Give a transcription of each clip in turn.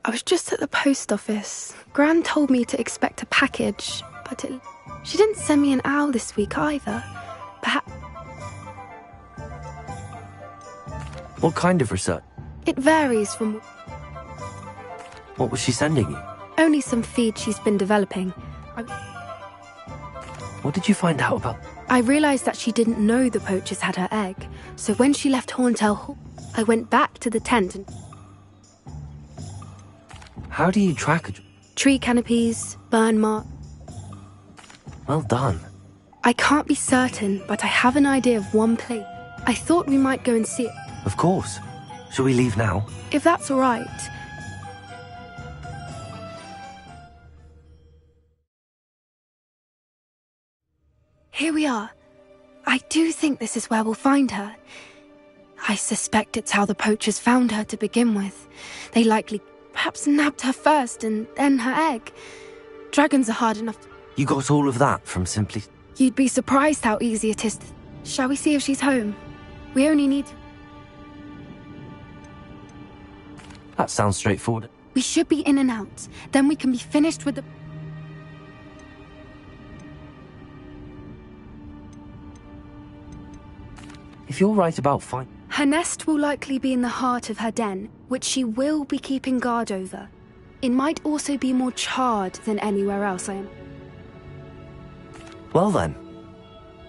I was just at the post office. Gran told me to expect a package, but she didn't send me an owl this week either. Perhaps... What kind of research? It varies from... What was she sending you? Only some feed she's been developing. What did you find out about? I realised that she didn't know the poachers had her egg, so when she left Horntail Hall, I went back to the tent and... How do you track a... Tree canopies, burn marks... Well done. I can't be certain, but I have an idea of one place. I thought we might go and see it. Of course. Shall we leave now? If that's all right. Here we are. I do think this is where we'll find her. I suspect it's how the poachers found her to begin with. They likely perhaps nabbed her first and then her egg. Dragons are hard enough to... You got all of that from simply... You'd be surprised how easy it is to... Shall we see if she's home? We only need... That sounds straightforward. We should be in and out. Then we can be finished with the... If you're right about fine... Her nest will likely be in the heart of her den, which she will be keeping guard over. It might also be more charred than anywhere else I am. Well then.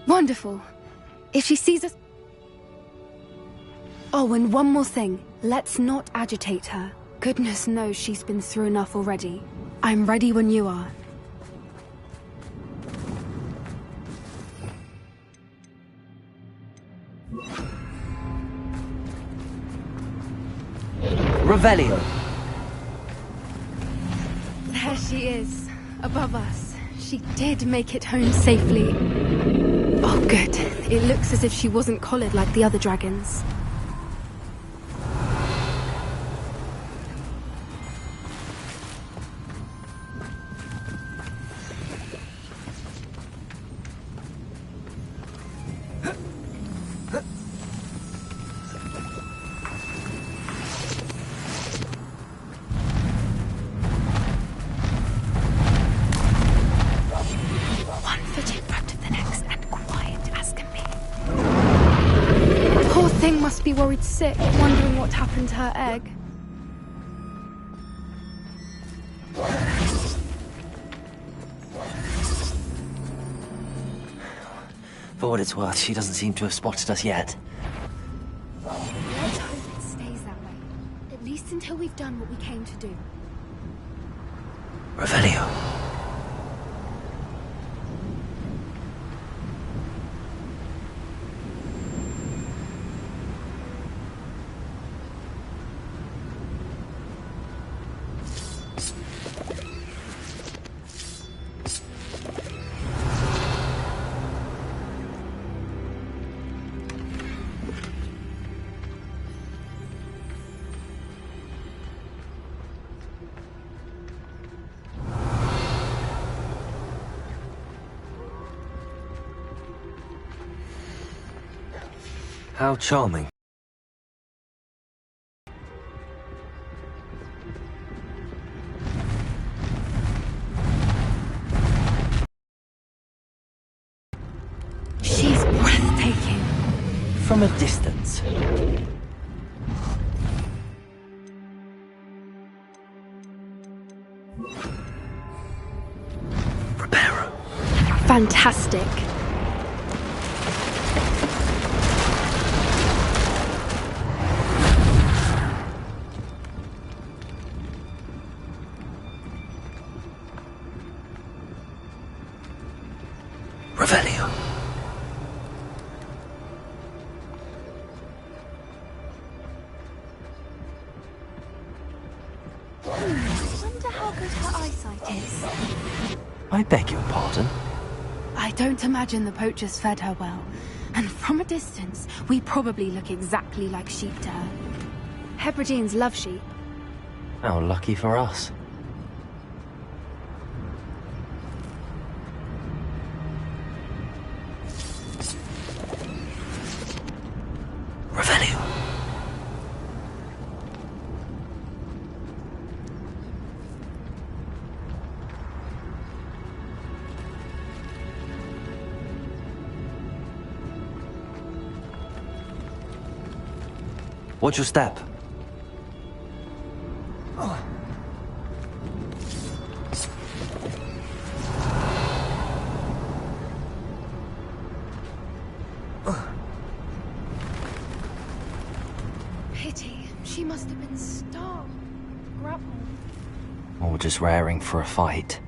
Wonderful. If she sees us... Oh, and one more thing. Let's not agitate her. Goodness knows she's been through enough already. I'm ready when you are. Revelio. There she is, above us. She did make it home safely. Oh, good. It looks as if she wasn't collared like the other dragons. Must be worried sick, wondering what happened to her egg. For what it's worth, she doesn't seem to have spotted us yet. Let's hope it stays that way. At least until we've done what we came to do. Revelio. How charming. She's breathtaking. From a distance. Preparo. Fantastic. Revelio. Wonder how good her eyesight is. I beg your pardon? I don't imagine the poachers fed her well. And from a distance, we probably look exactly like sheep to her. Hebrideans love sheep. How lucky for us. Watch your step. Pity. She must have been starved. Grappled. Or just raring for a fight.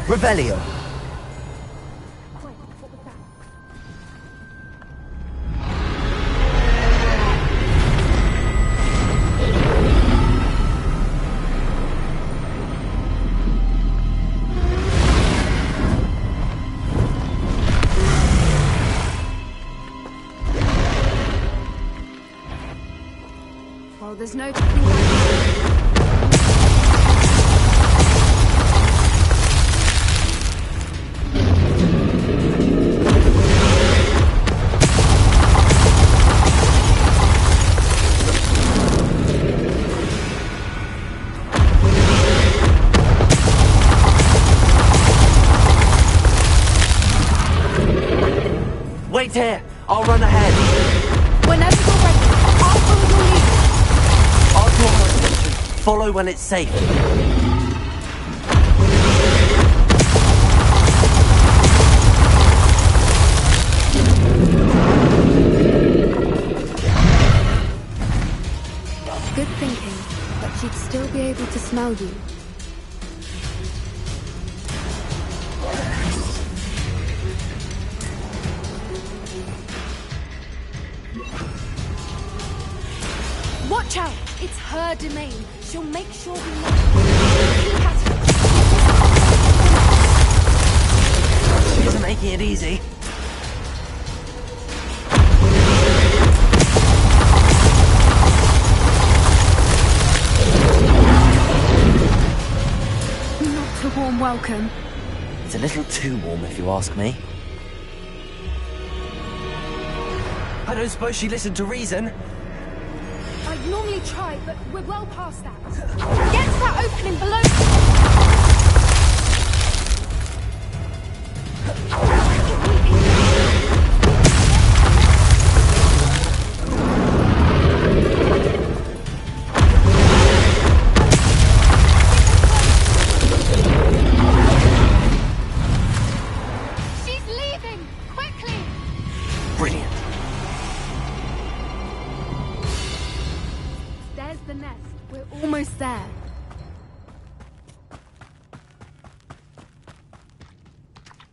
Revelio. Well, there's no turning back. Wait here. I'll run ahead. Whenever you're ready, I'll follow your lead. I'll draw my attention. Follow when it's safe. Good thinking, but she'd still be able to smell you. Watch out! It's her domain. She'll make sure we know. Keep at it. She isn't making it easy. Not a warm welcome. It's a little too warm, if you ask me. I don't suppose she listened to reason. I'd normally try, but we're well past that. Get to that opening below.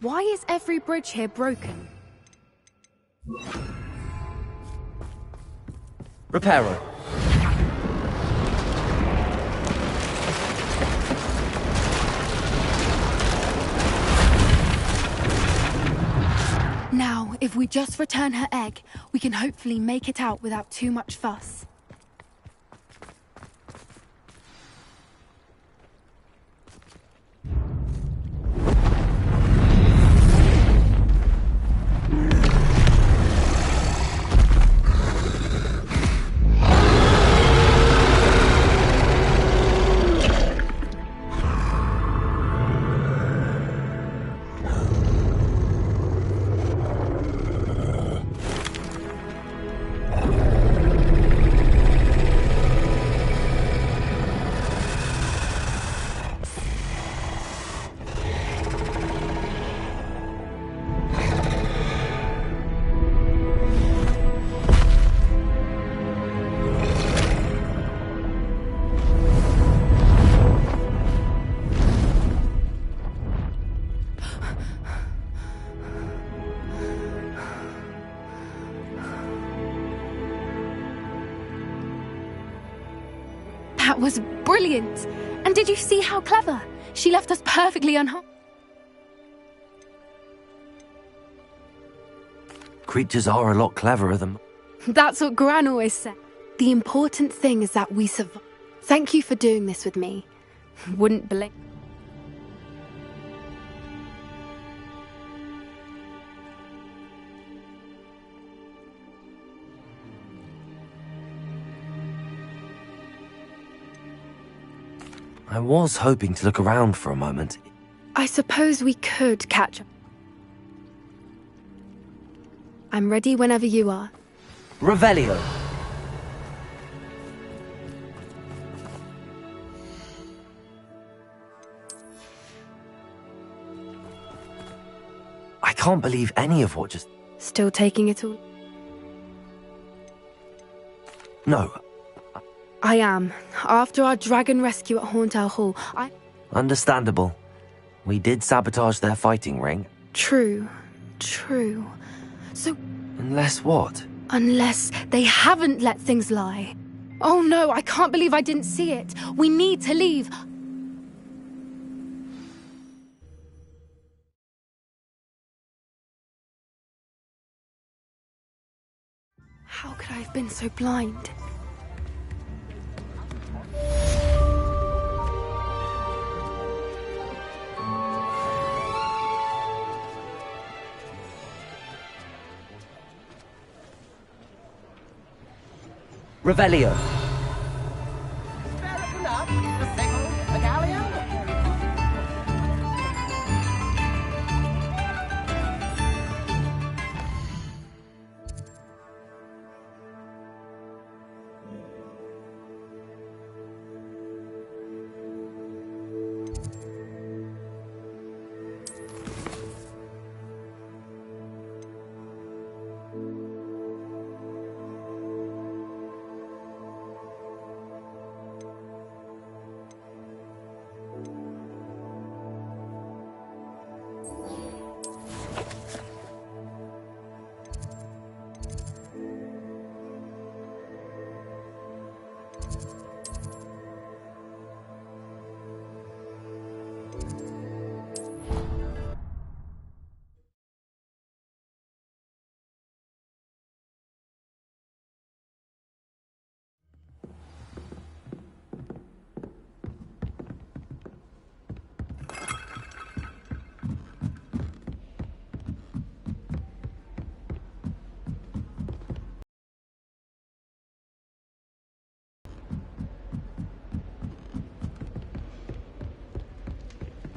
Why is every bridge here broken? Reparo. Now, if we just return her egg, we can hopefully make it out without too much fuss. That was brilliant! And did you see how clever? She left us perfectly unharmed. Creatures are a lot cleverer than... That's what Gran always said. The important thing is that we survive. Thank you for doing this with me. Wouldn't blink. I was hoping to look around for a moment. I suppose we could catch up. I'm ready whenever you are. Revelio. I can't believe any of what just... Still taking it all? No. I am. After our dragon rescue at Hauntel Hall, Understandable. We did sabotage their fighting ring. True. So... Unless what? Unless they haven't let things lie. Oh no, I can't believe I didn't see it. We need to leave. How could I have been so blind? Revelio.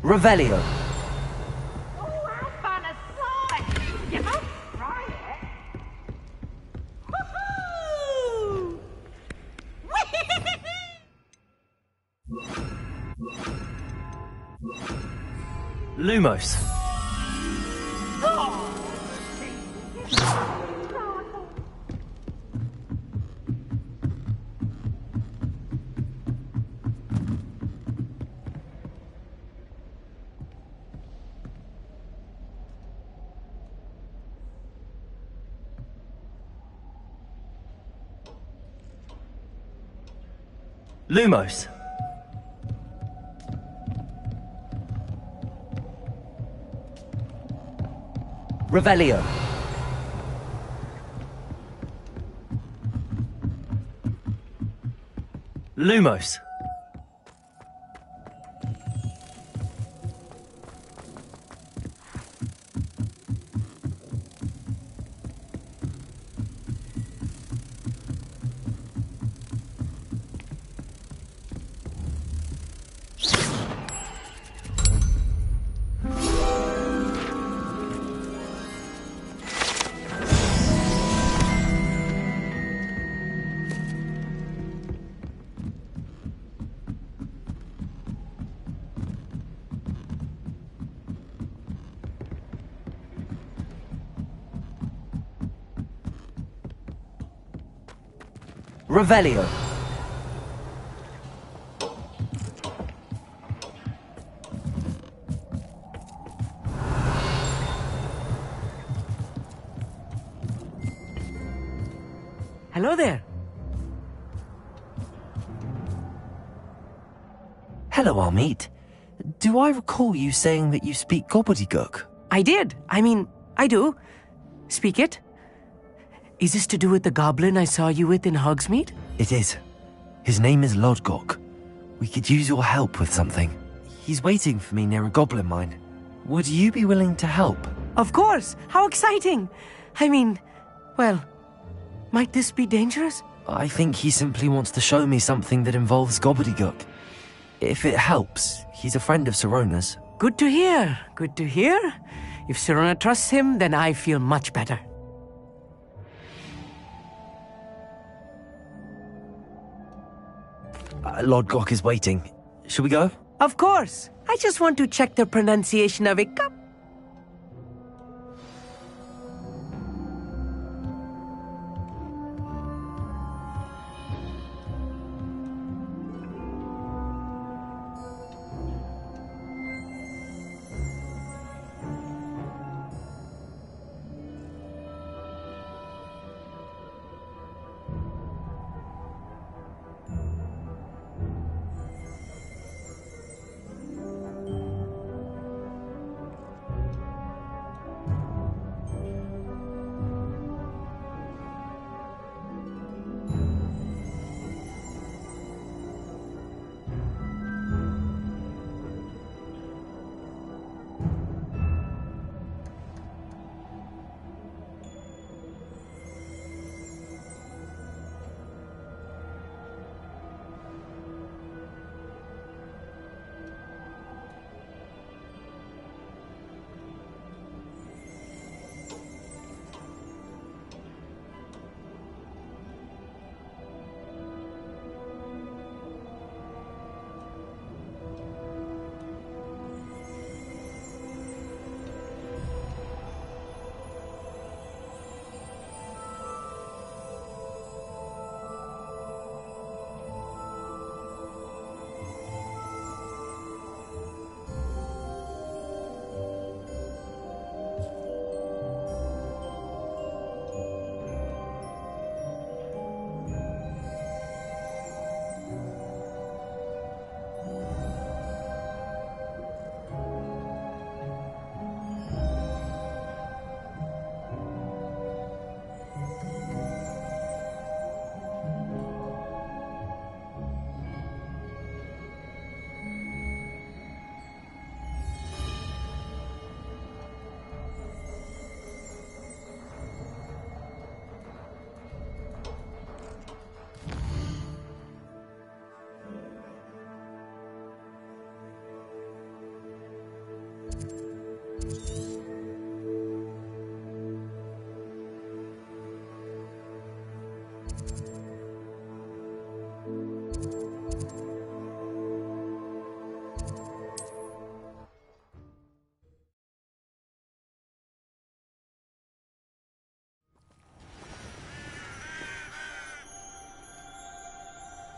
Revelio. Oh, how fun a sight! You must try it! Woohoo! Lumos. Lumos. Revelio. Lumos. Revelio. Hello there. Hello, Amit. Do I recall you saying that you speak gobbledygook? I did. I do. Speak it. Is this to do with the goblin I saw you with in Hogsmeade? It is. His name is Lodgok. We could use your help with something. He's waiting for me near a goblin mine. Would you be willing to help? Of course. How exciting. Well, might this be dangerous? I think he simply wants to show me something that involves gobbledygook. If it helps, he's a friend of Sirona's. Good to hear. Good to hear. If Sirona trusts him, then I feel much better. Lodgok is waiting. Shall we go? Of course. I just want to check the pronunciation of it.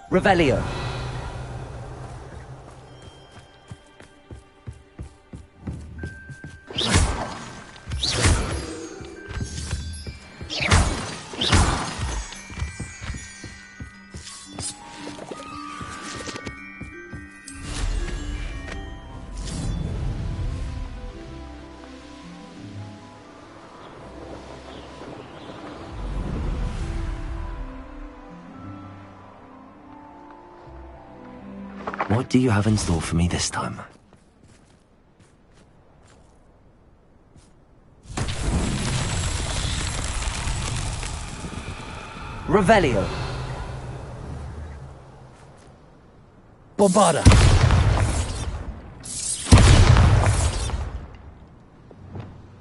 Revelio. What do you have in store for me this time? Revelio. Bombarda.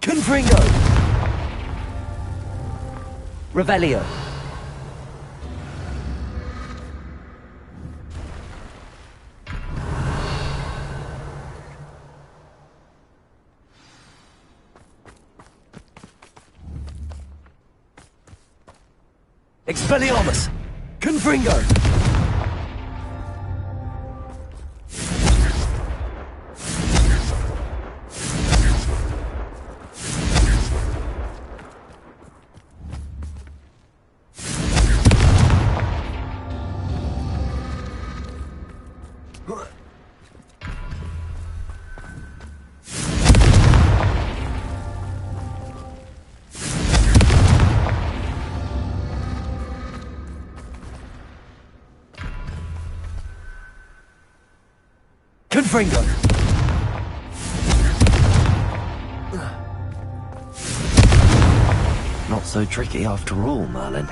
Confringo. Revelio. Expelliarmus! Confringo! Confringo! Not so tricky after all, Merlin.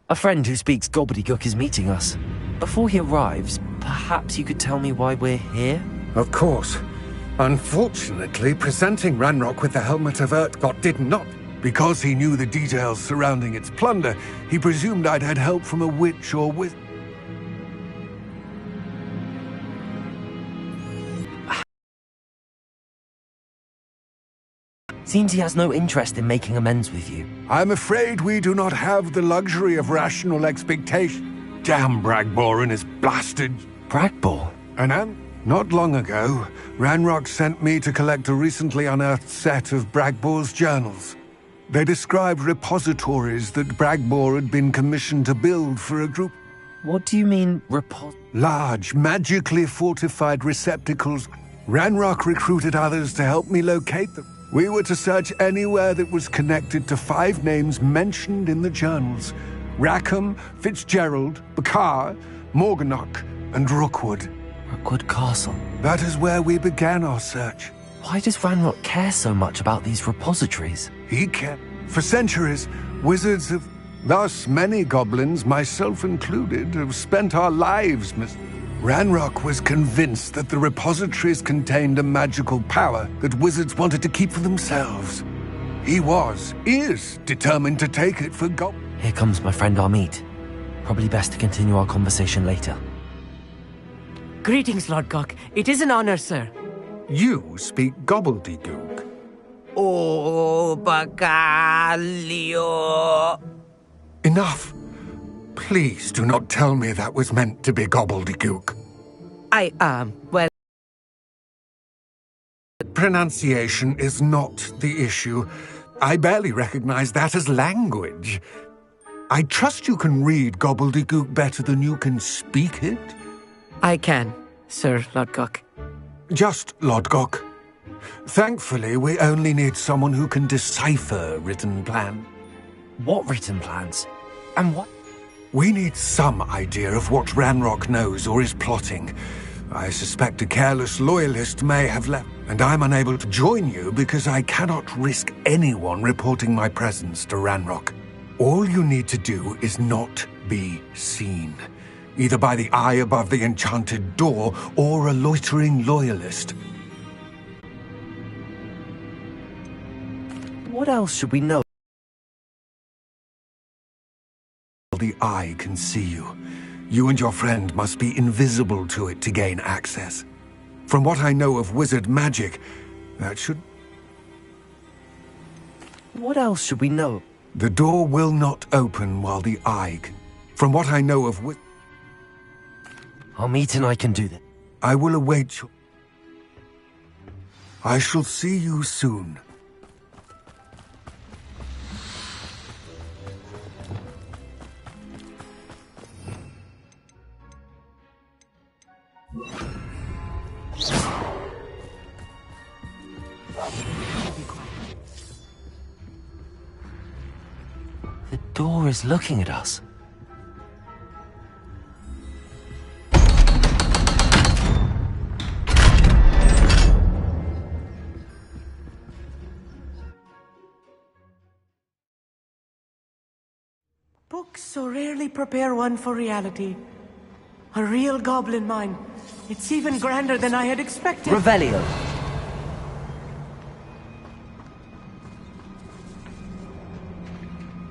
A friend who speaks gobbledygook is meeting us. Before he arrives, perhaps you could tell me why we're here? Of course. Unfortunately, presenting Ranrock with the helmet of Urtkot did not. Because he knew the details surrounding its plunder, he presumed I'd had help from a witch or wizard. Seems he has no interest in making amends with you. I'm afraid we do not have the luxury of rational expectation. Damn Bragbor and his blasted... Bragbor? Not long ago, Ranrock sent me to collect a recently unearthed set of Bragbor's journals. They described repositories that Bragbor had been commissioned to build for a group. What do you mean, Large, magically fortified receptacles. Ranrock recruited others to help me locate them. We were to search anywhere that was connected to 5 names mentioned in the journals. Rackham, Fitzgerald, Bakar, Morganach, and Rookwood. Rookwood Castle? That is where we began our search. Why does Ranrock care so much about these repositories? He cared. For centuries, wizards have... Thus, many goblins, myself included, have spent our lives Ranrock was convinced that the repositories contained a magical power that wizards wanted to keep for themselves. He is determined to take it for Here comes my friend Amit. Probably best to continue our conversation later. Greetings, Lodgok. It is an honor, sir. You speak gobbledygook. Oh, Bacalio. Enough. Please do not tell me that was meant to be gobbledygook. Well... Pronunciation is not the issue. I barely recognize that as language. I trust you can read gobbledygook better than you can speak it? I can, Sir Lodgok. Just Lodgok. Thankfully, we only need someone who can decipher written plan. What written plans? And what? We need some idea of what Ranrock knows or is plotting. I suspect a careless loyalist may have left, and I'm unable to join you because I cannot risk anyone reporting my presence to Ranrock. All you need to do is not be seen, either by the eye above the enchanted door or a loitering loyalist. What else should we know? The eye can see you. You and your friend must be invisible to it to gain access. From what I know of wizard magic, that should... What else should we know? The door will not open while the eye can... From what I know of Amit and I can do that. I will await you. I shall see you soon. The door is looking at us. Books so rarely prepare one for reality. A real goblin mine. It's even grander than I had expected. Revelio.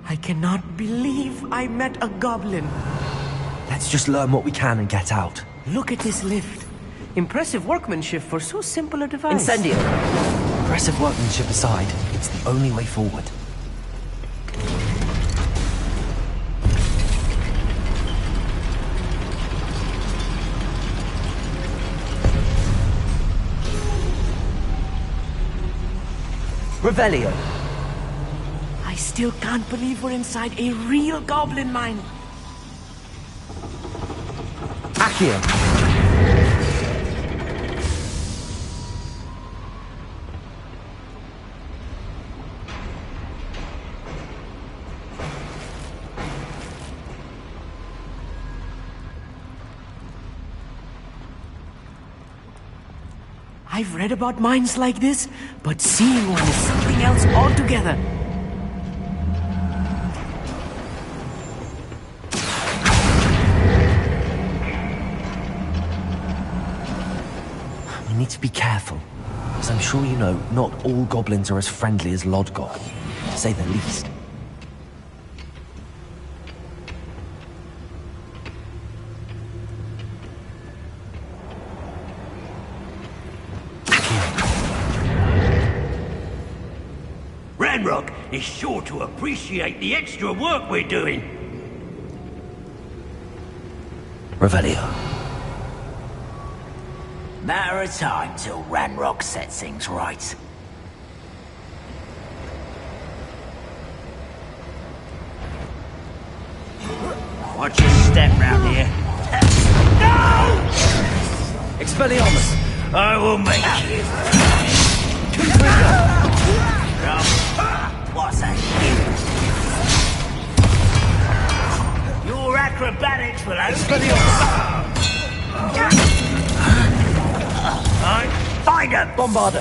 I cannot believe I met a goblin. Let's just learn what we can and get out. Look at this lift. Impressive workmanship for so simple a device. Incendio. Impressive workmanship aside, it's the only way forward. Revelio. I still can't believe we're inside a real goblin mine. Accio. I've read about mines like this, but seeing one is something else altogether. We need to be careful. As I'm sure you know, not all goblins are as friendly as Lodgok, to say the least. Ranrock is sure to appreciate the extra work we're doing. Revelio. Matter of time till Ranrock sets things right. Watch your step round here. No! Expelliarmus! I will make you. What's that? Your acrobatics will find him! Bombarder!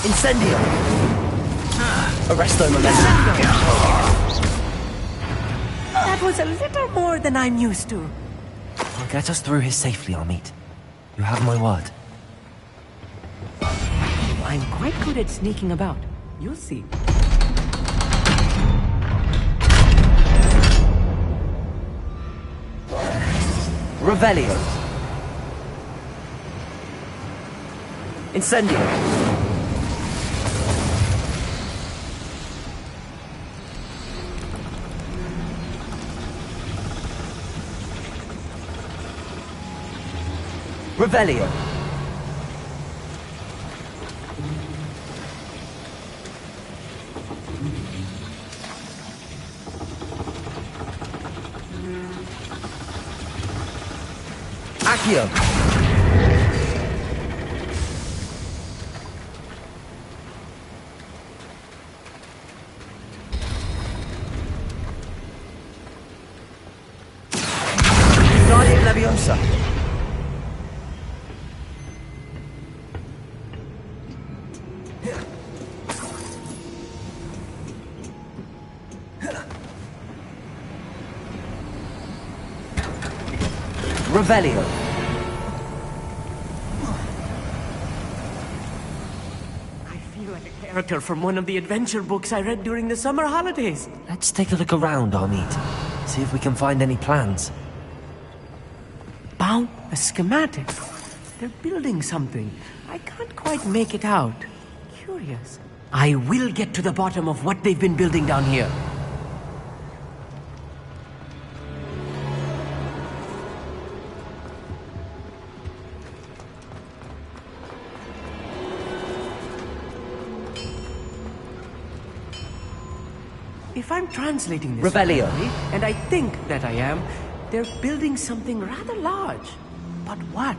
Incendio! Arresto Momentum! That was a little more than I'm used to. I'll get us through here safely, Amit. You have my word. I'm quite good at sneaking about. You'll see. Revelio. Incendio. Revelio. Accio. Guardian Leviosa. Revelio. I feel like a character from one of the adventure books I read during the summer holidays. Let's take a look around, Amit. See if we can find any plans. Bound a schematic. They're building something. I can't quite make it out. Curious. I will get to the bottom of what they've been building down here. If I'm translating this Revelio. correctly, and I think that I am, they're building something rather large. But what?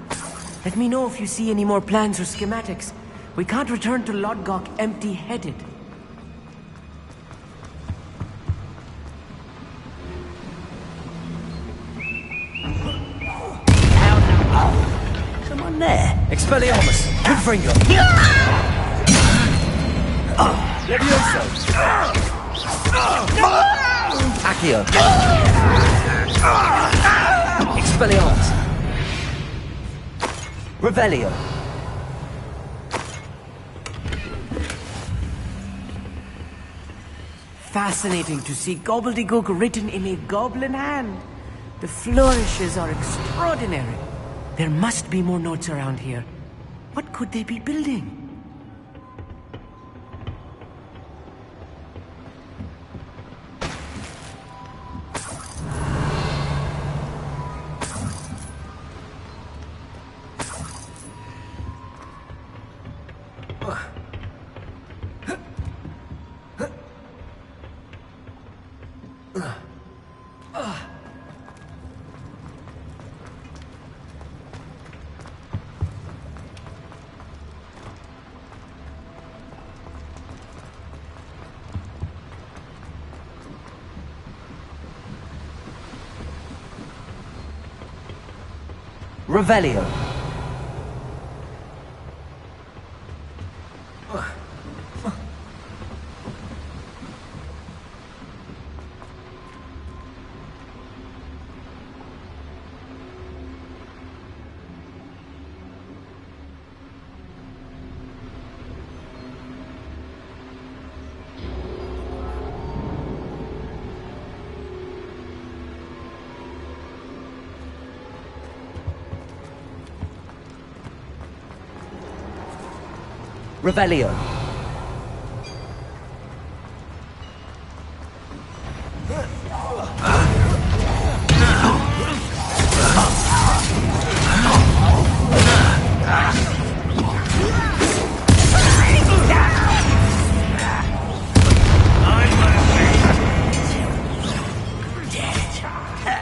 Let me know if you see any more plans or schematics. We can't return to Lodgok empty-headed. Someone there. Expelliarmus! Confringo! Levioso! Accio! Expelliarmus! Revelio! Fascinating to see gobbledygook written in a goblin hand. The flourishes are extraordinary. There must be more notes around here. What could they be building? Revelio! Revelio!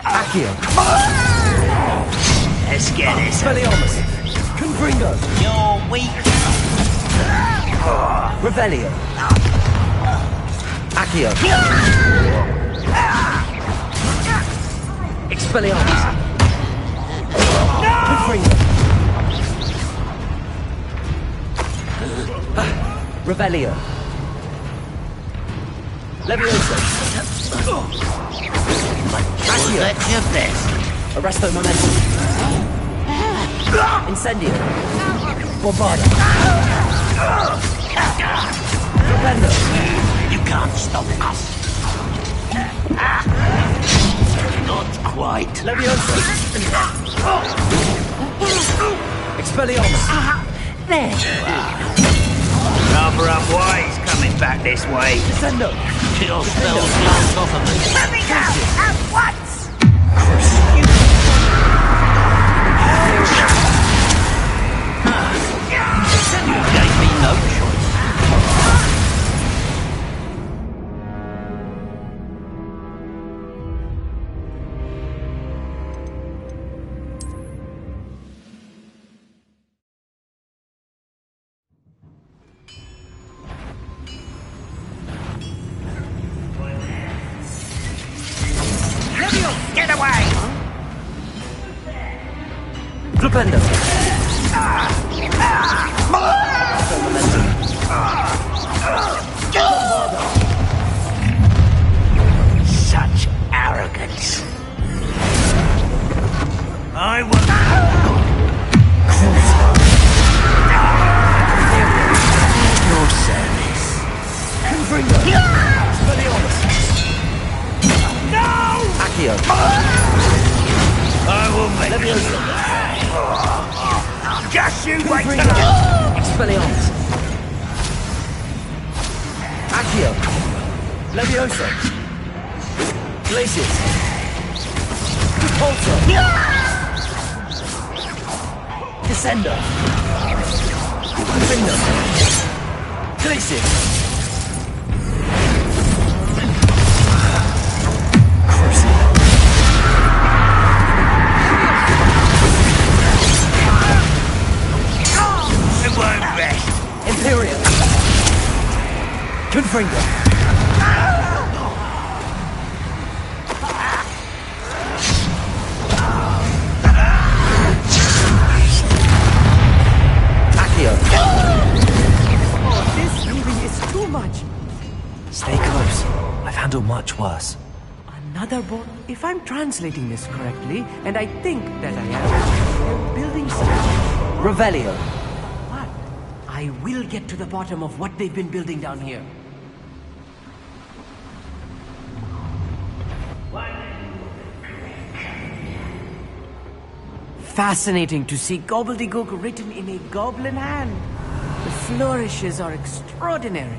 Accio! Let's get this. Expelliarmus! Confringo! You're weak. Revelio! Accio! Expelliarmus! Confringo! Revelio! Levioso! Accio! That's your best. Arresto momentum! Incendio! Bombarda! Propendo! You can't stop us. Not quite. Levioso! Expelliarmus! There you are. Rather unwise coming back this way. Descendo! Your spells last off of me. Coming out at once! You gave me no choice. Get away! Propendo! Such arrogance. I will. Your service. No! Accio! I will make Levioso! Just you wait till Confringo! Expelliarmus! Accio! Levioso! Glacius! Repulsor! Descendo! Confringo! Glacius! first. It won't rest. Imperial! Confringo! Accio! Oh, this really is too much. Stay close. I've handled much worse. Another boat? If I'm translating this correctly, and I think that I am, they're building something. Revelio! What? I will get to the bottom of what they've been building down here. Fascinating to see gobbledygook written in a goblin hand. The flourishes are extraordinary.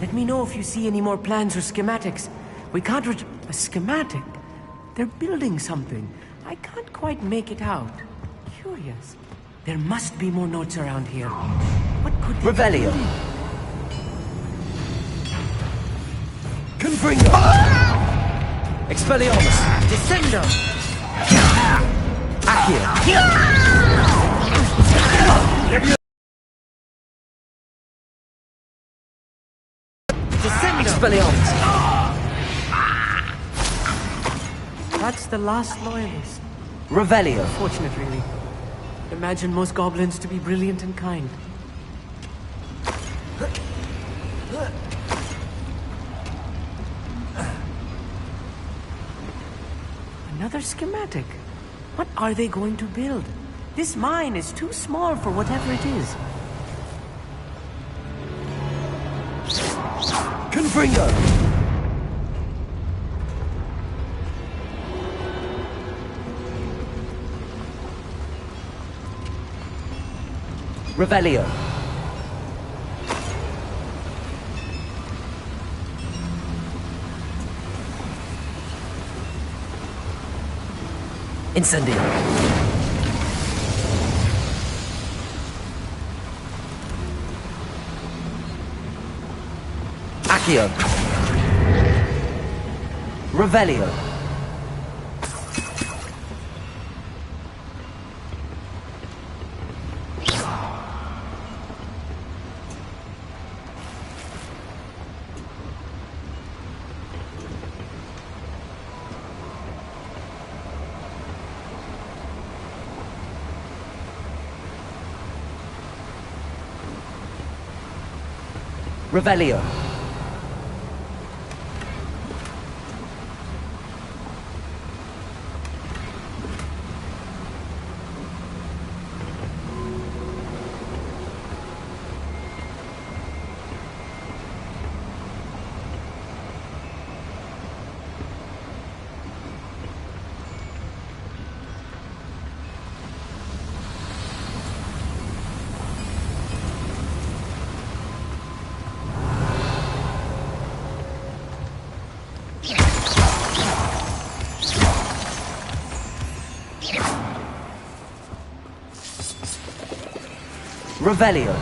Let me know if you see any more plans or schematics. We can't a schematic? They're building something. I can't quite make it out. Curious. There must be more notes around here. What could they be Revelio! building? Confringo! Expelliarmus! Descendo! Accio! Descendo! Expelliarmus! That's the last loyalist. Revelio! Fortunate, really. Imagine most goblins to be brilliant and kind. Another schematic. What are they going to build? This mine is too small for whatever it is. Confringo! Revelio! Incendio! Accio! Revelio! Revelio! Revelio!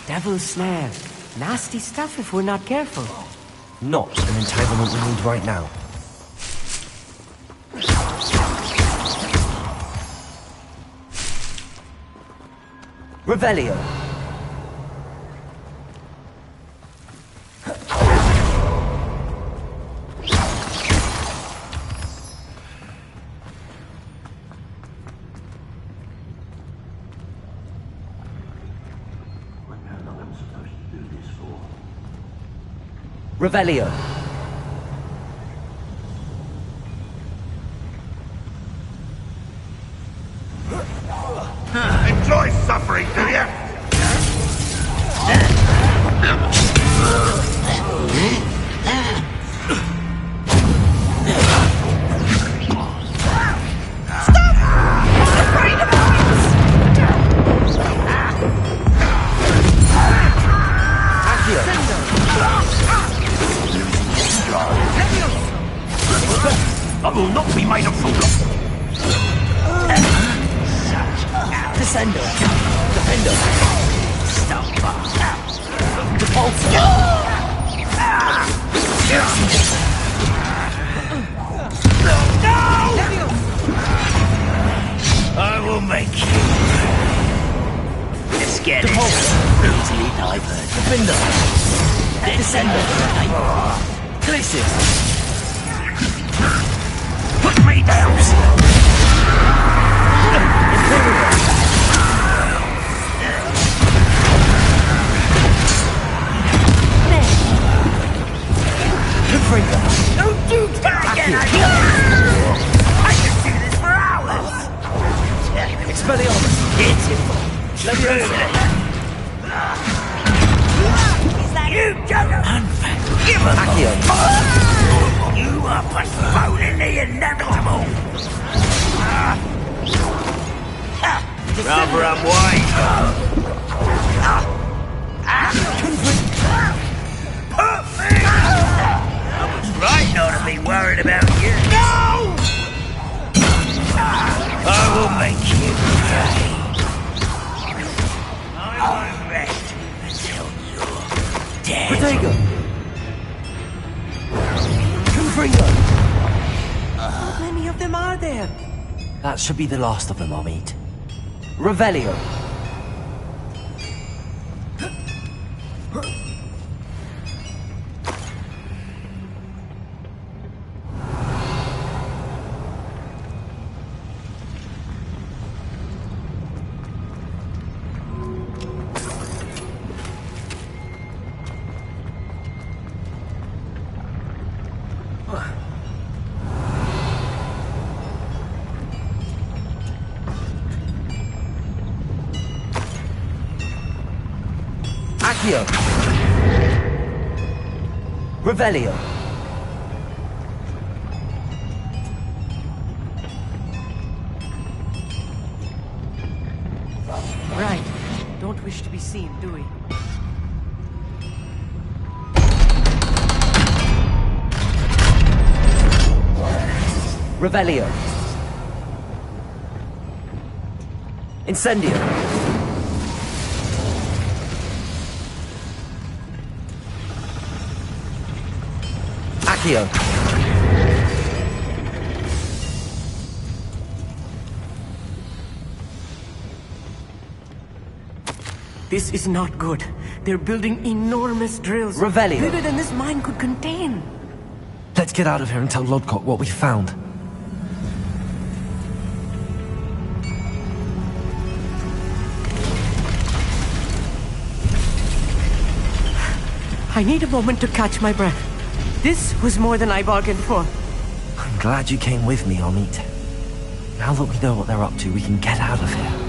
Devil's snare. Nasty stuff if we're not careful. Not an entanglement we need right now. Revelio! Revelio! Enjoy suffering, do you? I will not be made a fool of. Descendo! Defendo! Depulso! I will make you. Let's get it. Easily divert. Defender! Descender. Glacius! Put me down. Confringo! Don't do that again. I could do this for hours. Expelliarmus! Beautiful. Leviosa! You don't unforgivable. Accio! You are postponing the inevitable. Rather unwise. Perfect. I was right not to be worried about you. No! I will make you pay. I won't rest until you're dead. Protego! Confringo! How many of them are there? That should be the last of them I'll meet. Revelio! Accio! Revelio! Right. Don't wish to be seen, do we? Revelio! Incendio! Accio! This is not good. They're building enormous drills. Revelio. Bigger than this mine could contain. Let's get out of here and tell Lodcock what we found. I need a moment to catch my breath. This was more than I bargained for. I'm glad you came with me, Amit. Now that we know what they're up to, we can get out of here.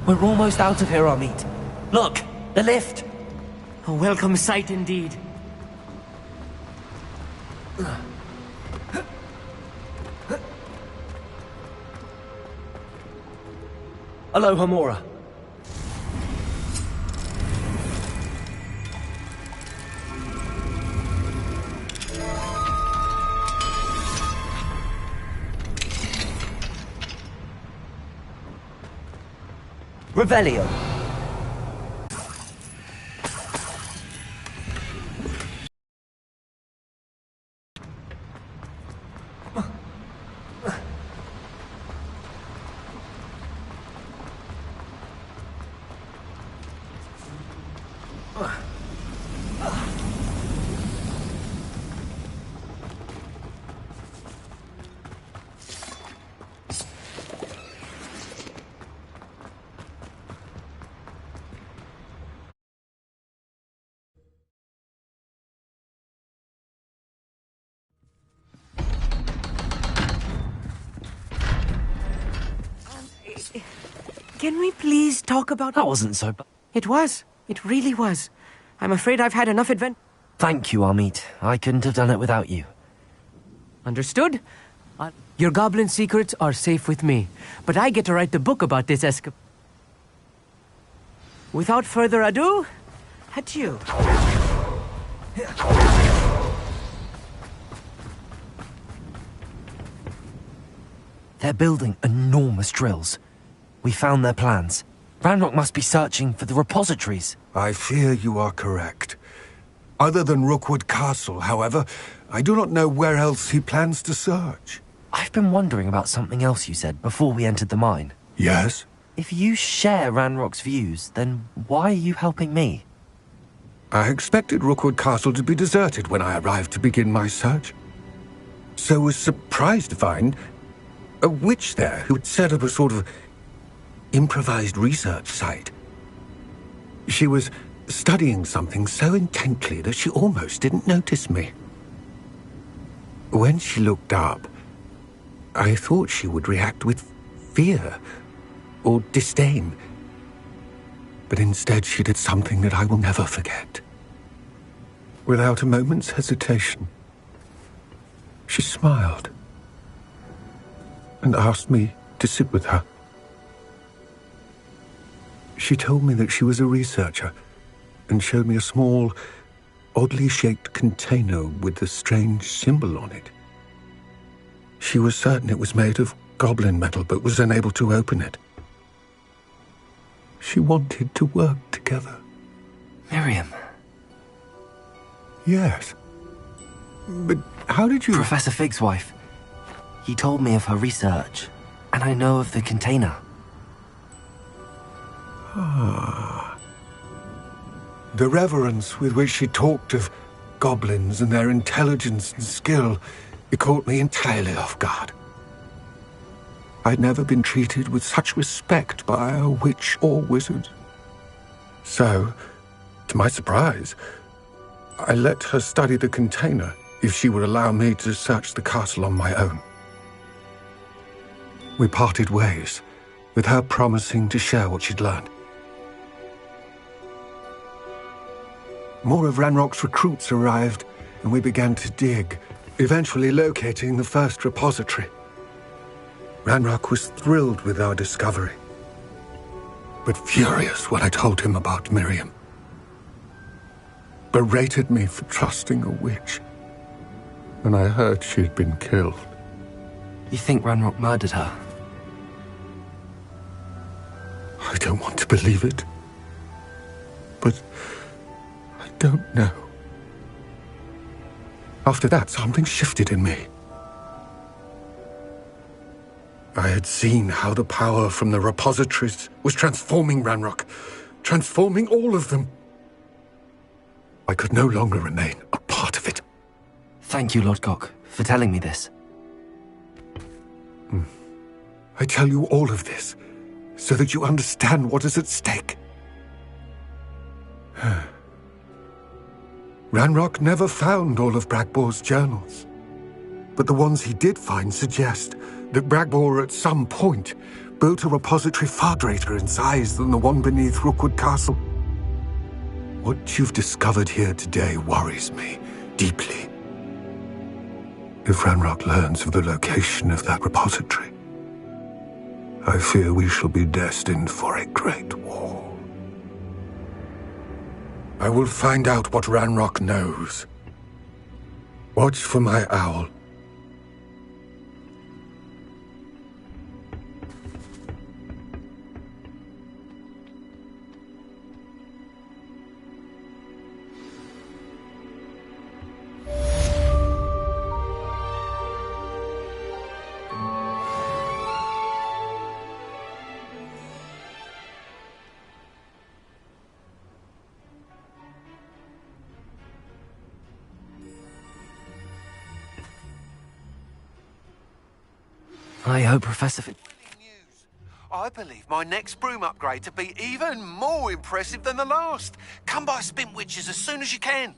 We're almost out of here, Amit. Look, the lift. A welcome sight indeed. Aloha, Mora. Revelio. Can we please talk about... That wasn't so bad. It was. It really was. I'm afraid I've had enough advent... Thank you, Amit. I couldn't have done it without you. Understood? Your goblin secrets are safe with me, but I get to write the book about this escape. Without further ado, adieu. They're building enormous drills. We found their plans. Ranrock must be searching for the repositories. I fear you are correct. Other than Rookwood Castle, however, I do not know where else he plans to search. I've been wondering about something else you said before we entered the mine. Yes? If you share Ranrock's views, then why are you helping me? I expected Rookwood Castle to be deserted when I arrived to begin my search. So was surprised to find a witch there who had set up a sort of improvised research site. She was studying something so intently that she almost didn't notice me. When she looked up, I thought she would react with fear or disdain. But instead she did something that I will never forget. Without a moment's hesitation, she smiled and asked me to sit with her. She told me that she was a researcher and showed me a small, oddly shaped container with a strange symbol on it. She was certain it was made of goblin metal, but was unable to open it. She wanted to work together. Miriam. Yes. But how did you... Professor Fig's wife. He told me of her research, and I know of the container. Ah. The reverence with which she talked of goblins and their intelligence and skill, it caught me entirely off guard. I'd never been treated with such respect by a witch or wizard. So, to my surprise, I let her study the container if she would allow me to search the castle on my own. We parted ways, with her promising to share what she'd learned. More of Ranrock's recruits arrived, and we began to dig, eventually locating the first repository. Ranrock was thrilled with our discovery, but furious when I told him about Miriam. Berated me for trusting a witch when I heard she'd been killed. You think Ranrock murdered her? I don't want to believe it, but I don't know. After that, something shifted in me. I had seen how the power from the repositories was transforming Ranrock, transforming all of them. I could no longer remain a part of it. Thank you, Lord Gok, for telling me this. I tell you all of this so that you understand what is at stake. Ranrock never found all of Bragbor's journals, but the ones he did find suggest that Bragbor at some point built a repository far greater in size than the one beneath Rookwood Castle. What you've discovered here today worries me deeply. If Ranrock learns of the location of that repository, I fear we shall be destined for a great war. I will find out what Ranrock knows. Watch for my owl. I hope Professor Fig... I believe my next broom upgrade to be even more impressive than the last. Come by Spin Witches as soon as you can.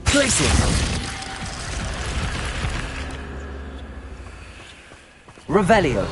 Place it! Revelio.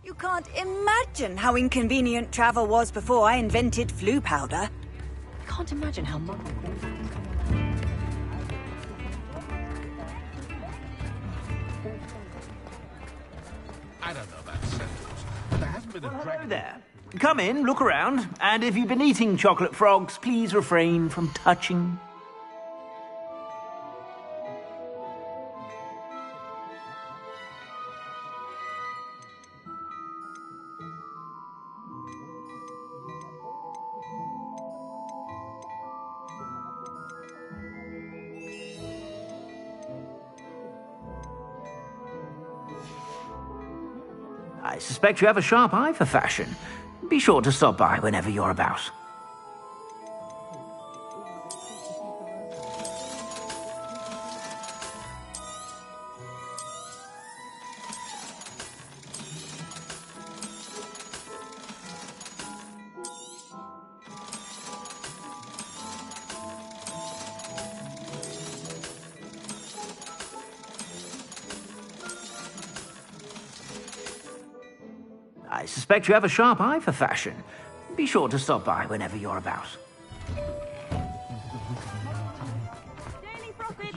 You can't imagine how inconvenient travel was before I invented flu powder. I can't imagine how much. I don't know that sentence, but there hasn't been a dragon there. Come in, look around, and if you've been eating chocolate frogs, please refrain from touching. I suspect you have a sharp eye for fashion. Be sure to stop by whenever you're about. I suspect you have a sharp eye for fashion. Be sure to stop by whenever you're about. Daily profit.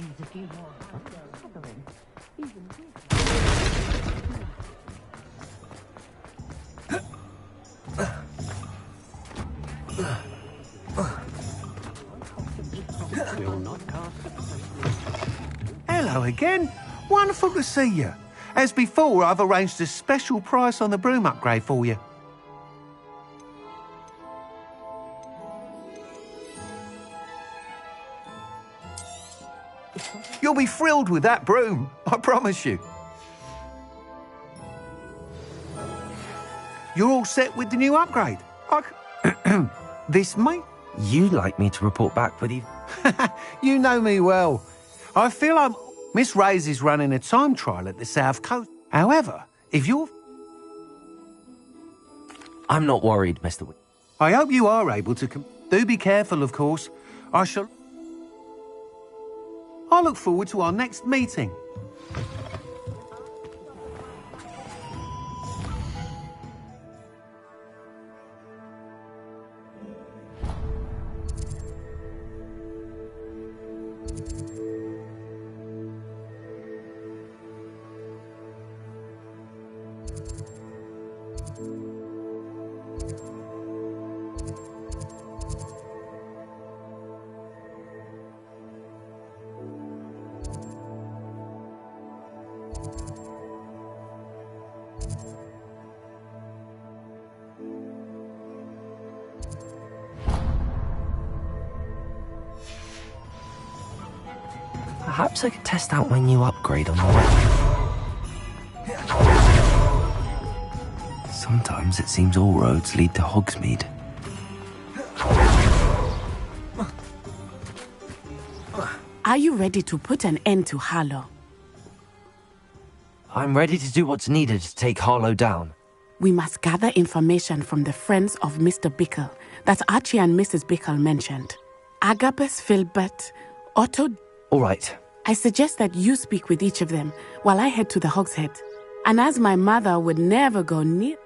Hello again. Wonderful to see you. As before, I've arranged a special price on the broom upgrade for you. You'll be thrilled with that broom, I promise you. You're all set with the new upgrade. This mate? You'd like me to report back with you? You know me well. I feel I'm... Miss Reyes is running a time trial at the South Coast. However, if you're... I'm not worried, Mr. I hope you are able to... Do be careful, of course. I look forward to our next meeting. Perhaps I could test out my new upgrade on the way. Sometimes it seems all roads lead to Hogsmeade. Are you ready to put an end to Harlow? I'm ready to do what's needed to take Harlow down. We must gather information from the friends of Mr. Bickle that Archie and Mrs. Bickle mentioned. Agabus, Filbert, Otto... All right. I suggest that you speak with each of them while I head to the Hog's Head. And as my mother would never go near...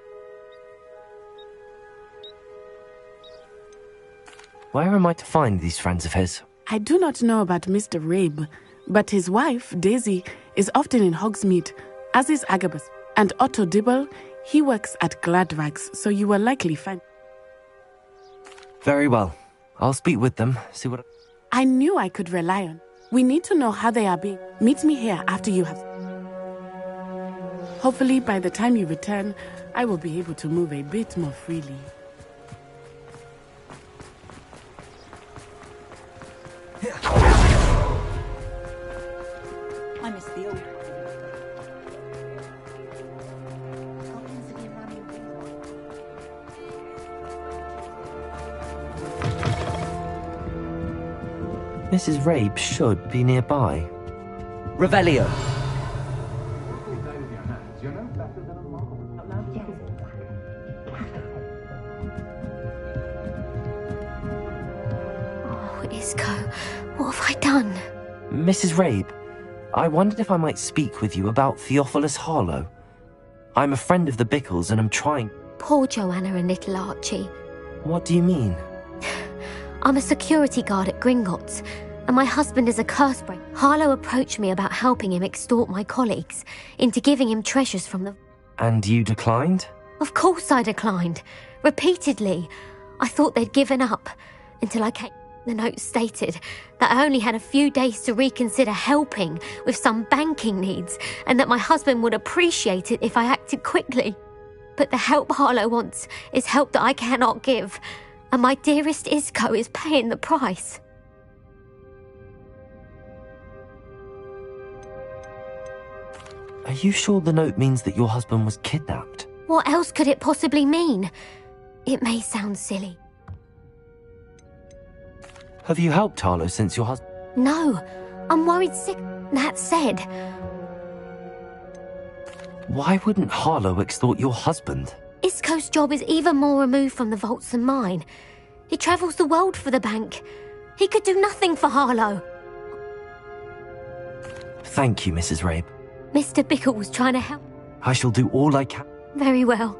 Where am I to find these friends of his? I do not know about Mr. Rabe, but his wife, Daisy, is often in Hogsmeade, as is Agabus. And Otto Dibble, he works at Gladrags, so you will likely find... Very well. I'll speak with them, see what... I knew I could rely on. We need to know how they are being. Meet me here after you have... Hopefully, by the time you return, I will be able to move a bit more freely. I miss the old. Mrs. Rabe should be nearby. Revelio! Oh, Isco, what have I done? Mrs. Rabe, I wondered if I might speak with you about Theophilus Harlow. I'm a friend of the Bickles and I'm trying... Poor Joanna and little Archie. What do you mean? I'm a security guard at Gringotts, and my husband is a cursebreaker. Harlow approached me about helping him extort my colleagues into giving him treasures from the... And you declined? Of course I declined. Repeatedly. I thought they'd given up, until I came... The note stated that I only had a few days to reconsider helping with some banking needs, and that my husband would appreciate it if I acted quickly. But the help Harlow wants is help that I cannot give, and my dearest Isco is paying the price. Are you sure the note means that your husband was kidnapped? What else could it possibly mean? It may sound silly. Have you helped Harlow since your husband... No, I'm worried sick. That said... Why wouldn't Harlow extort your husband? Isco's job is even more removed from the vaults than mine. He travels the world for the bank. He could do nothing for Harlow. Thank you, Mrs. Rabe. Mr. Bickle was trying to help. I shall do all I can. Very well.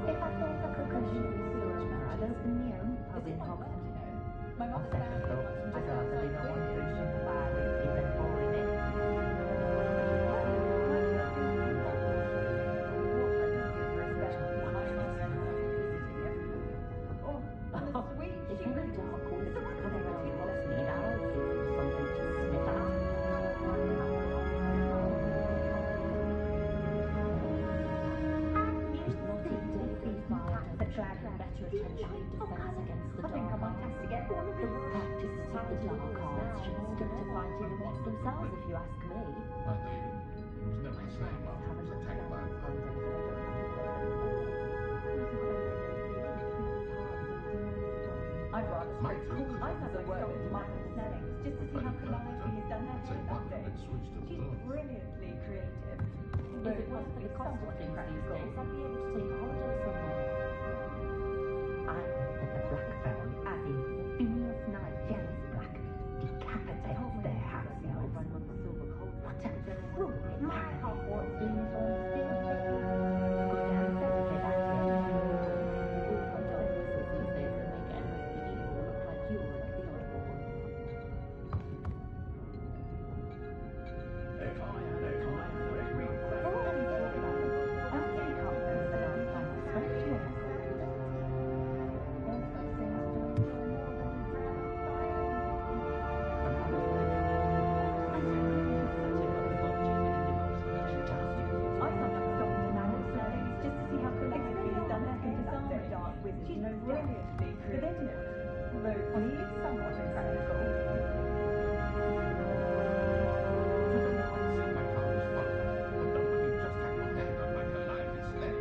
If I feel like a cushion, I don't direct your attention to defense against the I think I dark might have to get one of The these. practices of the dark arts should stick to fighting amongst themselves, if you ask me. I know. It was never the same after it was attacked by a I'd rather Might speak do, cool. 'cause I'd have a it's word with not Michael Snellings just to see how conniving he's done that Take one and then switch to She's both. brilliantly creative. If it wasn't for the cost of things these days, I'd be able to take a holiday somewhere. I'm the Black Phone, as in Phineas Knight, jealous black, decapitates their house elves. What a fool! My Hogwarts uniform still good ancestry, that's it. We've got dog whistles these days that make Emily the evil look like you were like the oddball. If I had a client for every For all that he's talking about, I think I'll go the last time I spoke to him. Also seems to enjoy more than he I sometimes stop in the man of Snellings just to see how conniving he's done that in disarming dark wizards. She's brilliantly creative, although he is somewhat impractical. my car was fun, but not when you just had your head up like a lively sled.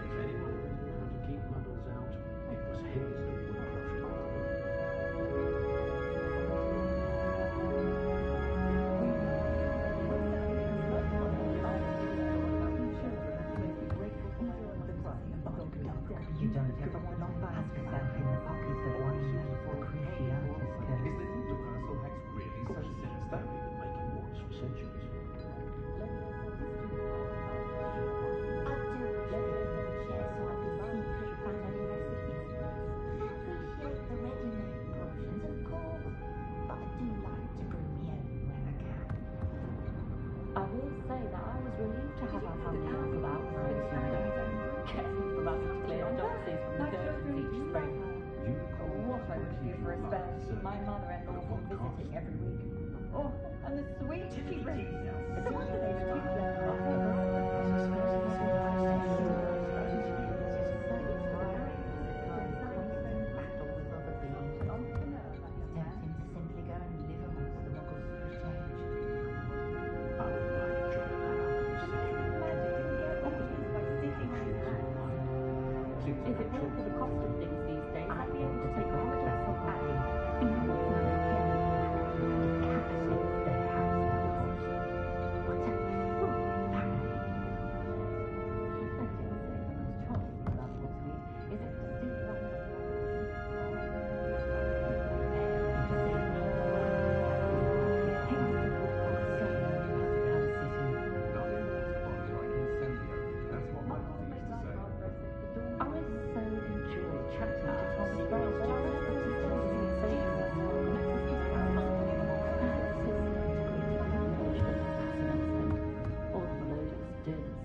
If anyone knew how to keep muddles out, it was Hayes the Woodcroft. You don't ever want to find yourself in the pockets of one beautiful Cruciatus curse. Is the universal hex really so sinister? They've been making wars for centuries. Appreciate the ready-made potions, of course, but I do like to brew me own when I can. I will say that I was relieved to have our family help about when I was younger. Getting dramatically adopted from the curtains each spring. What I would do for a spell. My mother-in-law will visiting every week. Oh, and the sweet tea brings. It's a wonder they don't use Tempting to simply go and live amongst the muggles for a change. I wouldn't mind enjoying that If it weren't for the cost of things these days, I'd be able to take a holiday somewhere. Nothing wants a body like incendio. That's what my mother used to say. I so enjoy chatting to Tommy Brown. All the melodious dims.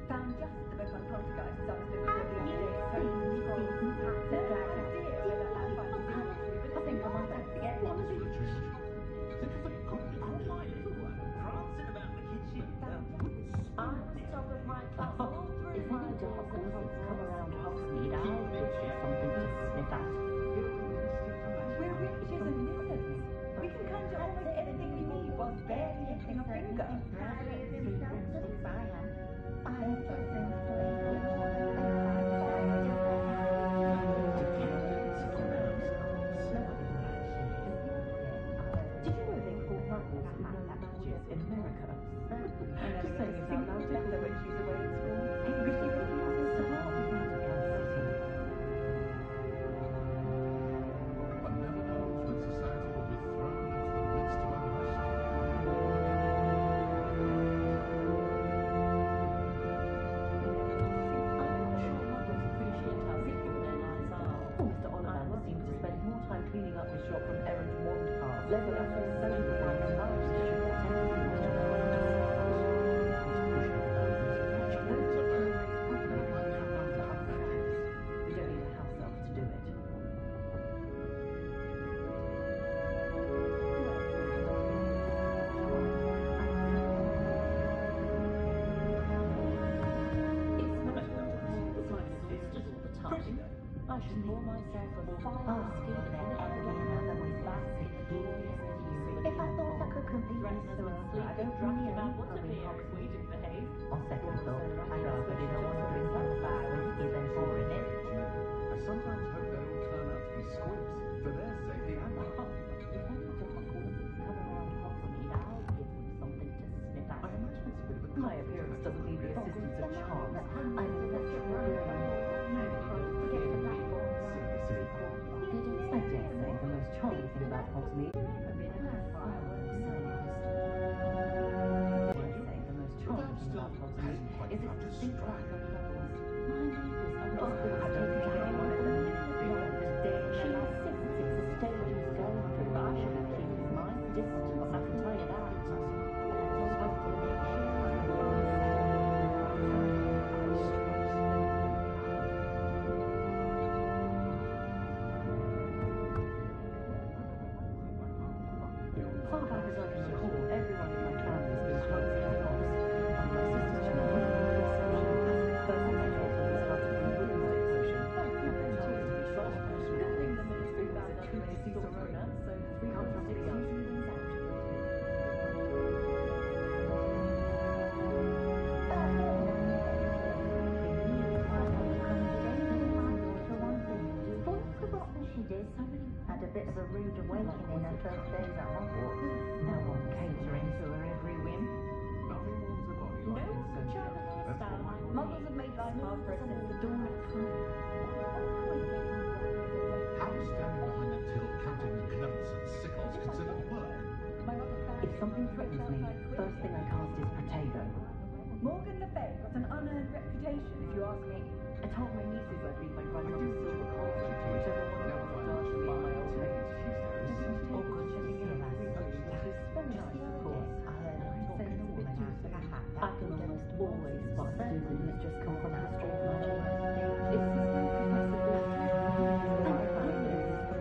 Found just the book on poltergeists I was looking for the other day. I think I might have to get one. It was a good little my little one, prancing about the kitchen. I'm the top of my class all through if any dark wizards come around Hogsmeade, I'll look for something to sniff at. We're witches and wizards. We can conjure almost anything we need while barely lifting a finger. Did you know they call muggles who know languages in America? Just saying it out loud, Linda, when she's away at school. Because she really has a heart of Nottingham City. One never knows when society will be thrown into the midst of unrest. I'm not sure muggles appreciate how simple their lives are. Mr. Ollivander seems to spend more time cleaning up his shop from errant wand cards, level up his social price large to show what everything was to We don't need a house elf to do it. more myself and fire escape than ever be another with massive glorious view. If I thought I could complete this work, I don't really about what to be if we didn't behave. On second thought, I'd rather didn't want to drink some fire whiskey than pouring it. I sometimes hope they all turn out to be squibs, for their safety and mine. If any of the Hogwartsians come around Hogsmeade, I'll give them something to sniff at. I imagine it's a bit of a... My appearance doesn't need the assistance of charms. I'm a natural. Forget the black box. I dare say the most charming thing about Hogsmeade have been fireworks civilized. I dare say the most charming thing about Hogsmeade is its distinct lack of levels. My neighbours are not good at taking one at the day. She insists it's a stage he's going through, but I should have kept my distance, I can tell you that. Far back as I can recall, everyone in my family has been closely close. And my sister's children were the first thing I told them was about to be Women's Day session. And they told us to be short. Good thing the ministry found out to see Sorona, so 3 usually wins out. She did. Had a bit of a rude awakening her first days at Hogwarts. No one catering to her every whim. Nothing warms a body like No, incense. such a hairstyle. Muggles have made life hard for us since the dawn of time. How is standing behind a till counting knots and sickles considered work? If something threatens me, first thing I cast is Protego. Morgan Le Fay got an unearned reputation, if you ask me. I told my nieces I'd leave my grandmother's silver cauldron to whichever one of them was after me in my old age. Or could she be a lass? Which is very nice, of course. I heard her talking a woman after a hat. I can almost always spot students that just come from history of magic. It's as though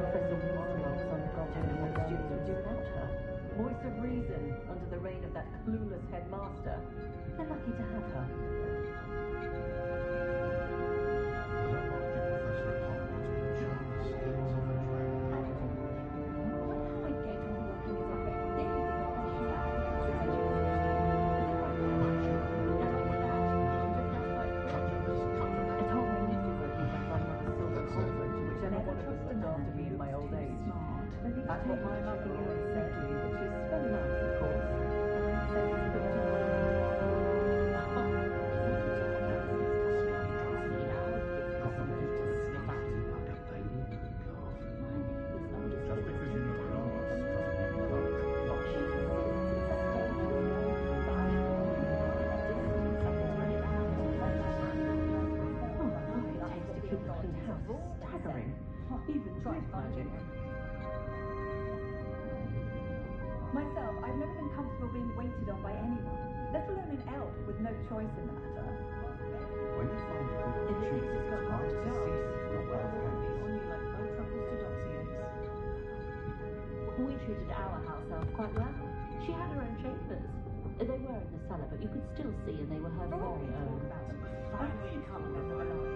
Professor Professor Warlock's on the God don't know what students would do without her. Voice of reason under the reign of that clueless headmaster. They're lucky to have her. Professor at Hogwarts with charm, skills, and a dragon. After me in my old age. That's what my mother always said, which is very nice, of course. Just because you know Hogwarts doesn't mean you love It takes to keep a clean house. Staggering. Even with magic. Myself, I've never been comfortable being waited on by anyone, let alone an elf with no choice in the matter. When you find a good opportunity, it's hard to cease your wealth hands. We treated our house elf quite well. She had her own chambers. They were in the cellar, but you could still see, and they were her very own. Finally, come with our lives.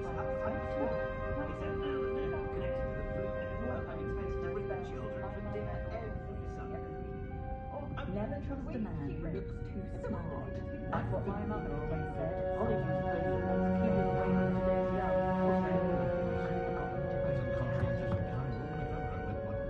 It's every now and then connected to the food network. I'm expected to bring the children for dinner every Sunday. Never trust a man who looks too smart. That's what my mother always said. Olive was the person who was keeping away from today's young. As a conscientious and kind woman, if ever I met one.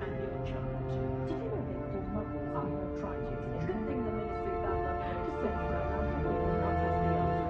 And your child. Did you know they call muggles who tried to exist? Good thing the ministry found out how to send me right out to them. Not just the elves.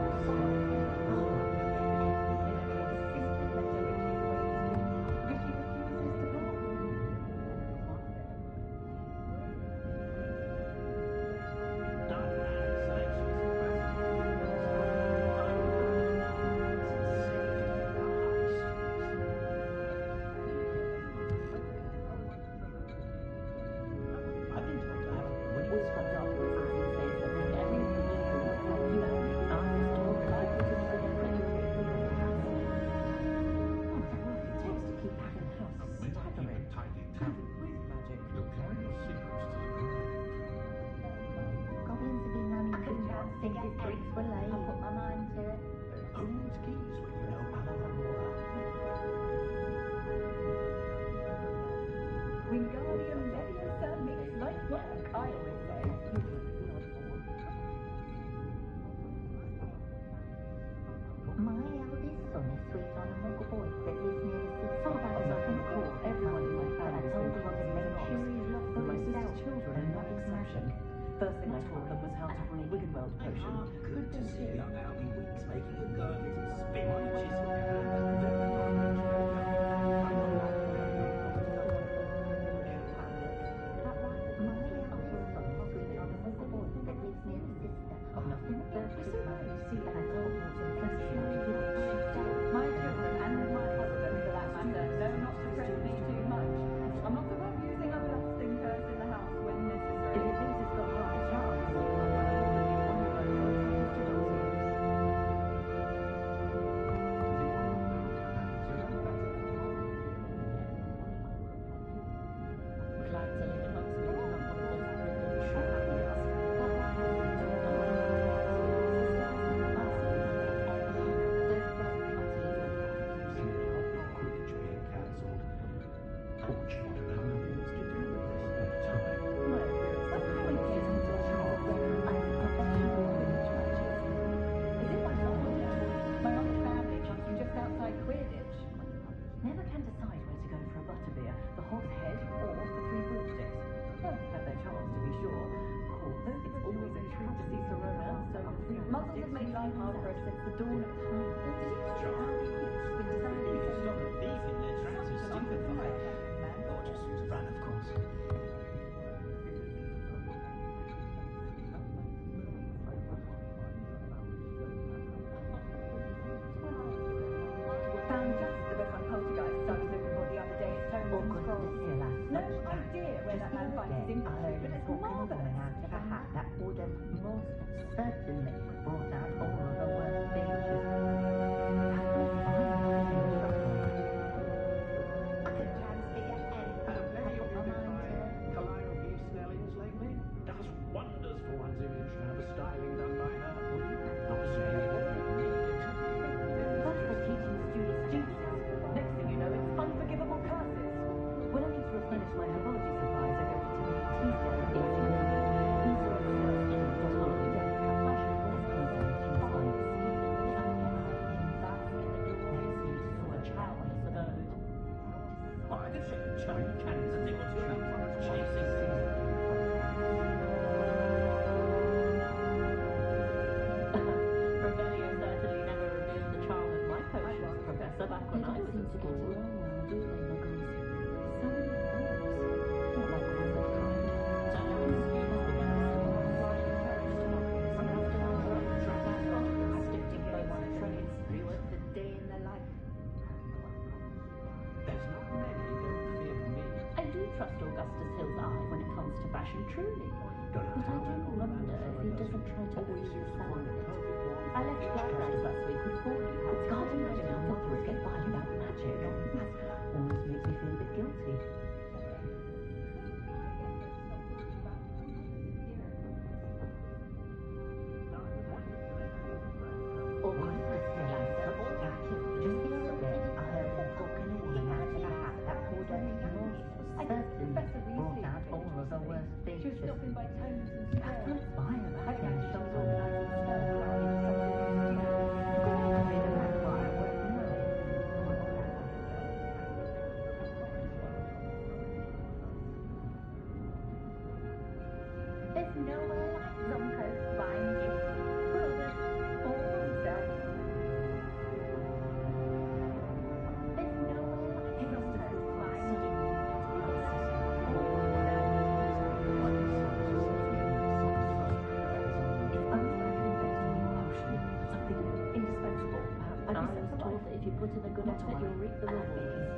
think his drinks were late. I put my mind to it. Who needs keys when you know Panorama? Wingardium Leviosa makes light work, I always say. My eldest son is sweet on a muggle boy that lives near the city. Far back as I can recall, everyone in my family has been close to make sure he's locked for my sister's children are no exception. First thing I taught them was how to brew Wiggenweld potion. Good to see you now in weeks making a gurgles and spin witches. My children and my husband, for that matter, know not to press me too much. I'm not above using a blasting curse in the house when necessary. If it thinks it's got half a chance, glad to live in Hogsmeade, not one of those privileged Quidditch being cancelled. Poor children have no else to do with their spare time. My whole family joins you just outside Quidditch. Never can decide where to go for a butterbeer, the Hog's Head or the Three Broomsticks. Both have their charms, to be sure. Although it's always a treat to see Corona, so the Three Muggles have made life hard for us since the dawn of time. Did you know how many weeks been decided? You can stop a thief in their tracks and stupefy. Or just run, of course. Found just the book on poltergeists I was looking for the other day. Stones and scrolls. No idea where that man finds his info, but it's marvellous. out of a hat that would have most certainly brought out all of the worst features. Calliope Snelling's lately does wonders for one's image to have a styling done by her. Not saying it would be needed. That's for teaching students. Next thing you know, it's unforgivable curses. When I need to replenish my herbology supplies, I go to Timothy Teasdale in England. He's a research in botany. I could show you cannons a thing or two. Chasing Revelio certainly never revealed the charm of my potions, Professor, back when I was in school. There's not many don't fear me. I do trust Augustus Hill's eye when it comes to fashion, truly. But I do wonder if he doesn't try to overstand it. I left Gladys last week with 4 It's hard to imagine how mothers get by without magic. Almost makes me feel a bit guilty. Augustus Hill and such fashion. Just the other day, I heard him talking a woman out of a hat that would have most certainly brought out all of the worst features. Stopping by Tones and That's Scrolls. not fire, that Yeah, shows she's organising spell crowding something. I mean, that's why I wouldn't know. There's nowhere like Zonko's fine gift. Brothers, all themselves. There's nowhere like Zonko's fine gift. Something indispensable, perhaps. And I was told that if you put in a good effort, you'll reap the rewards.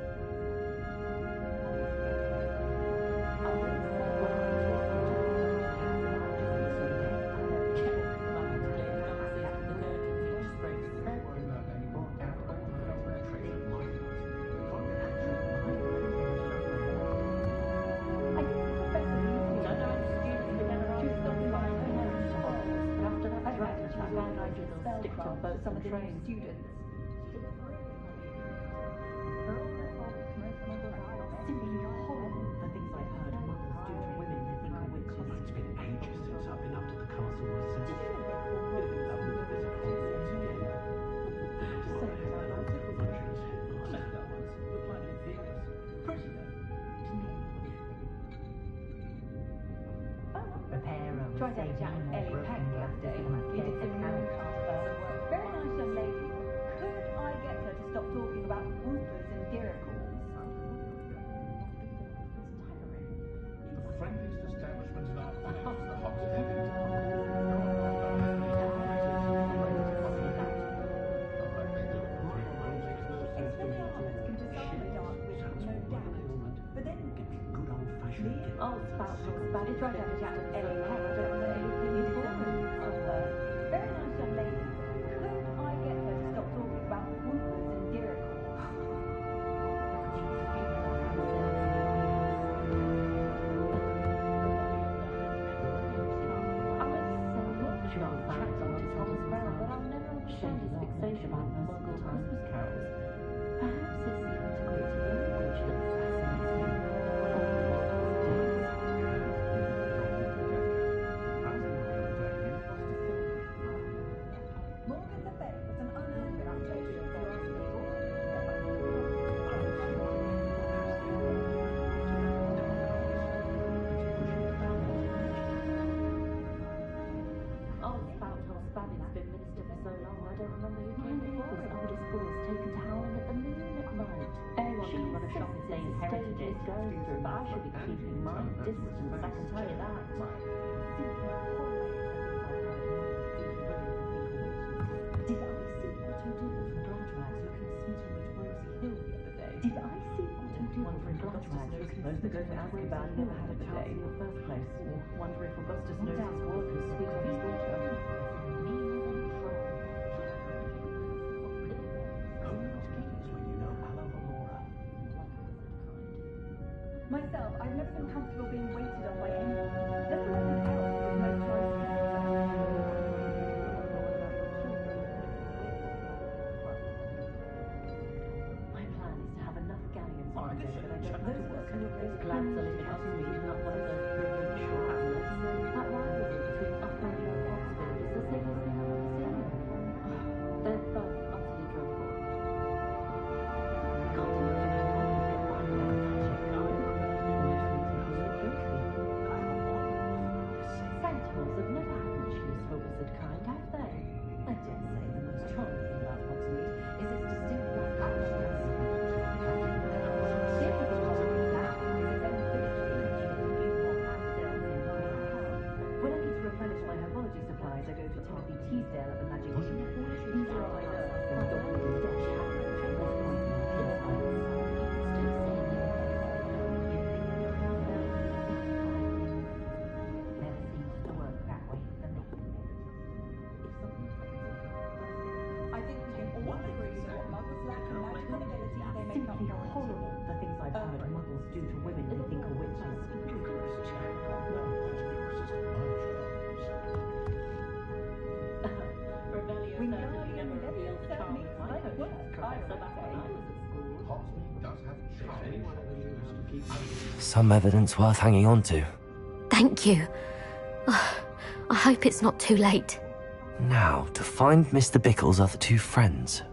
After that, glad I did stick to boats some and of the new trains. students. Simply horrible, the things I've heard muggles do to women they think are witches. It's been ages since I've been up to the castle myself. It'd be lovely to visit Hogwarts again. The planet Venus. Pretty though. Repair of Tried to have a chat with Ellie Peck the other day. You did some very nice young lady. Could I get her to stop talking about whoopers and diracles? The friendliest establishment in our village is the Hogwarts Legacy. But then, Good old-fashioned get oh, spout, spout. Tried to have a chat with Ellie Peck. I don't know anything you did some very nice young lady. Could I get her to stop talking about whoopers and diracles? But I'll never understand his fixation on Muggle Christmas carols. Perhaps it's the integrated language that fascinates me. Morgan the Fae was an unearned reputation for our people. Oh, spout, Spabby's been minister for so long, I don't remember who came before. His oldest boy is taken to howling at the moon at night. Anyone can run a shop and say inherited stage is it. going through, but I should be keeping my distance, I can tell you that. Did I see Otto Dibble from Gladrags looking smitten with Rosie Hill the other day? Did I see Otto Dibble from Gladrags looking Those that go to smitten with Azkaban Rosie Hill never had a the other chance day? in the first place. Wonder if Augustus knows his work as sweet on his daughter. Hogwarts keys when you know Alavalora. Myself, I've never been comfortable being waited on by anyone, let alone an elf with no choice. My plan is to have enough galleons on the day that I don't have to work. Those glads are living up to me, not one of those provincial hamlets. That rivalry between Upper and Lower Oxford is the safest thing I've ever seen. They're both utterly dreadful. Can't imagine how one would get by without magic. Centaurs have never had much use for wizard kind, have they? I dare say the most charming thing about Hogsmeade is its distinct lack of stress. The only thing wrong with that is its own village image of Newport and Dale in my town. When I need to replenish my herbology supplies, I go to Timothy Teasdale at the Magic Inn. He's your eye nurse and Dr. Dash. Less points than kill spiders. Never seems to work that way for me. I think we can all agree that muggles lack the magical ability they make up Simply for. horrible, the things I've heard muggles do to women they think are witches. Rebellion certainly never revealed the charm of my coaching professor back when I was at school. Hogsmeade does have charming shows. Some evidence worth hanging on to. Thank you. I hope it's not too late. Now, to find Mr. Bickle's other two friends.